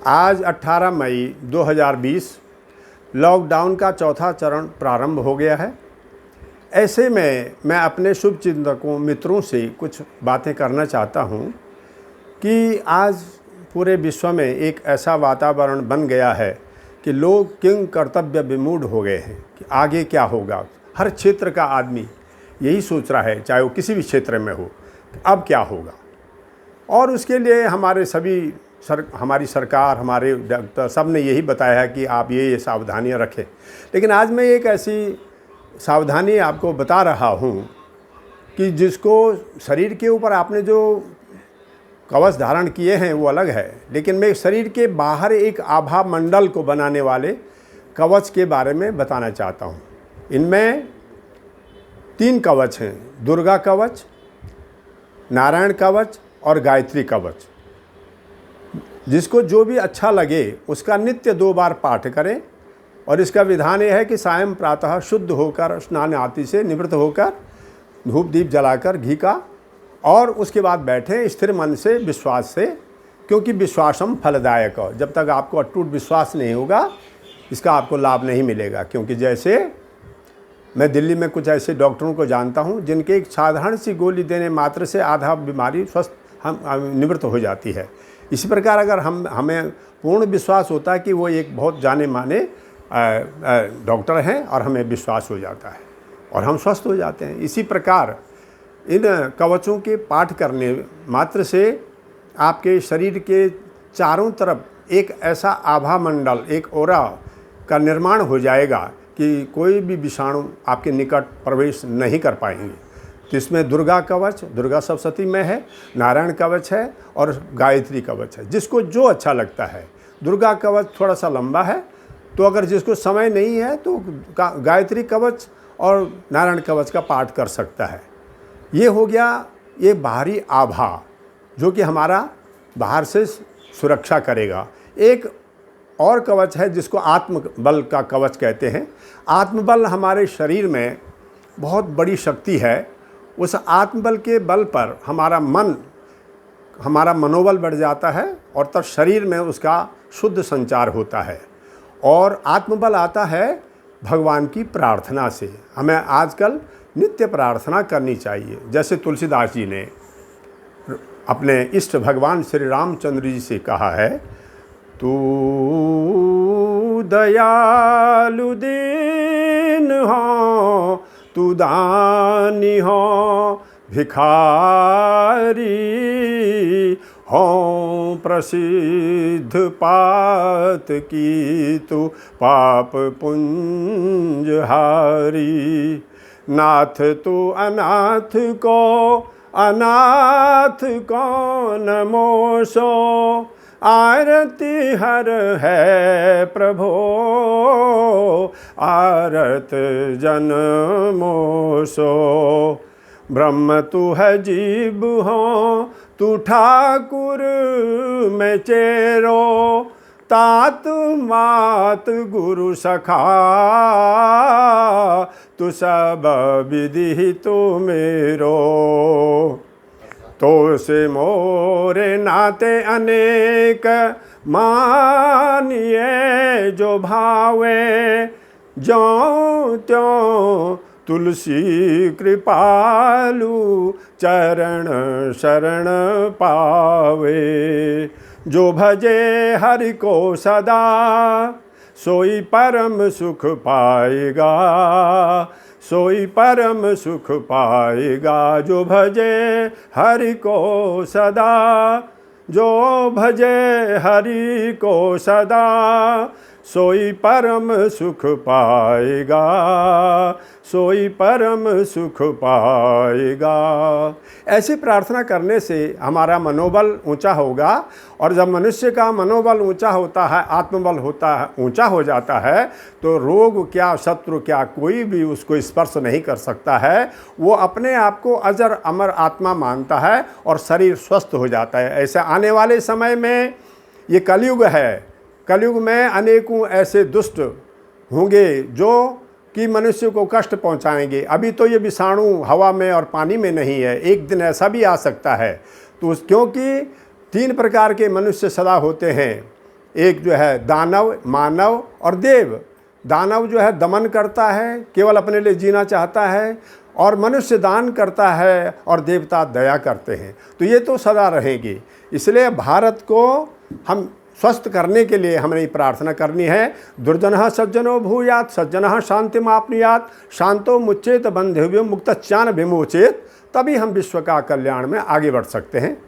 आज 18 मई 2020 लॉकडाउन का चौथा चरण प्रारंभ हो गया है। ऐसे में मैं अपने शुभचिंतकों मित्रों से कुछ बातें करना चाहता हूं कि आज पूरे विश्व में एक ऐसा वातावरण बन गया है कि लोग किंग कर्तव्य विमूढ़ हो गए हैं कि आगे क्या होगा। हर क्षेत्र का आदमी यही सोच रहा है, चाहे वो किसी भी क्षेत्र में हो, अब क्या होगा। और उसके लिए हमारी सरकार, हमारे डॉक्टर सब ने यही बताया है कि आप ये सावधानियां रखें। लेकिन आज मैं एक ऐसी सावधानी आपको बता रहा हूं कि जिसको शरीर के ऊपर आपने जो कवच धारण किए हैं वो अलग है, लेकिन मैं शरीर के बाहर एक आभा मंडल को बनाने वाले कवच के बारे में बताना चाहता हूं। इनमें 3 कवच हैं: दुर्गा कवच, नारायण कवच और गायत्री कवच। जिसको जो भी अच्छा लगे उसका नित्य 2 बार पाठ करें। और इसका विधान यह है कि सायं प्रातः शुद्ध होकर स्नान आदि से निवृत्त होकर धूप दीप जलाकर घी का, और उसके बाद बैठें स्थिर मन से, विश्वास से, क्योंकि विश्वासम फलदायक। जब तक आपको अटूट विश्वास नहीं होगा इसका आपको लाभ नहीं मिलेगा। क्योंकि जैसे मैं दिल्ली में कुछ ऐसे डॉक्टरों को जानता हूं जिनके एक साधारण सी गोली देने मात्र से आधा बीमारी निवृत्त हो जाती है। इसी प्रकार अगर हमें पूर्ण विश्वास होता है कि वो एक बहुत जाने माने डॉक्टर हैं और हमें विश्वास हो जाता है और हम स्वस्थ हो जाते हैं। इसी प्रकार इन कवचों के पाठ करने मात्र से आपके शरीर के चारों तरफ एक ऐसा आभा मंडल, एक ओरा का निर्माण हो जाएगा कि कोई भी विषाणु आपके निकट प्रवेश नहीं कर पाएंगे। तो इसमें दुर्गा कवच, दुर्गा सप्तशती में है, नारायण कवच है और गायत्री कवच है। जिसको जो अच्छा लगता है। दुर्गा कवच थोड़ा सा लंबा है, तो अगर जिसको समय नहीं है तो गायत्री कवच और नारायण कवच का पाठ कर सकता है। ये हो गया ये बाहरी आभा जो कि हमारा बाहर से सुरक्षा करेगा। एक और कवच है जिसको आत्मबल का कवच कहते हैं। आत्मबल हमारे शरीर में बहुत बड़ी शक्ति है। उस आत्मबल के बल पर हमारा मनोबल बढ़ जाता है और तब शरीर में उसका शुद्ध संचार होता है। और आत्मबल आता है भगवान की प्रार्थना से। हमें आजकल नित्य प्रार्थना करनी चाहिए। जैसे तुलसीदास जी ने अपने इष्ट भगवान श्री रामचंद्र जी से कहा है, तू दयालु दीन हो, तू दानी हो भिखारी हो, प्रसिद्ध पात की तू पाप पुंजहारी। नाथ तू अनाथ को अनाथ को नमोसो, आरती हर है प्रभो आरत जन्मोसो। ब्रह्म तू है जीव हो, तू ठाकुर में चेरो, तात मात गुरु सखा, तू सब विधि तू मेरो। तो से मोरे नाते अनेक मानिए जो भावे, ज्यों त्यों तुलसी कृपालु चरण शरण पावे। जो भजे हरि को सदा सोई परम सुख पाएगा, सोई परम सुख पाएगा। जो भजे हरि को सदा, जो भजे हरि को सदा, सोई परम सुख पाएगा, सोई परम सुख पाएगा। ऐसी प्रार्थना करने से हमारा मनोबल ऊंचा होगा। और जब मनुष्य का मनोबल ऊंचा होता है, आत्मबल होता है, ऊंचा हो जाता है, तो रोग क्या, शत्रु क्या, कोई भी उसको स्पर्श नहीं कर सकता है। वो अपने आप को अजर अमर आत्मा मानता है और शरीर स्वस्थ हो जाता है। ऐसे आने वाले समय में ये कलयुग है। कलयुग में अनेकों ऐसे दुष्ट होंगे जो कि मनुष्य को कष्ट पहुंचाएंगे। अभी तो ये विषाणु हवा में और पानी में नहीं है, एक दिन ऐसा भी आ सकता है। तो क्योंकि 3 प्रकार के मनुष्य सदा होते हैं। एक जो है दानव, मानव और देव। दानव जो है दमन करता है, केवल अपने लिए जीना चाहता है, और मनुष्य दान करता है, और देवता दया करते हैं। तो ये तो सदा रहेगी। इसलिए भारत को हम स्वस्थ करने के लिए हमें ये प्रार्थना करनी है, दुर्जनः सज्जनो भूयात्, सज्जनः शांतिमाप्नुयात्, शांतो मुच्चेत बंधव्यो मुक्तच्चान विमोचेत। तभी हम विश्व का कल्याण में आगे बढ़ सकते हैं।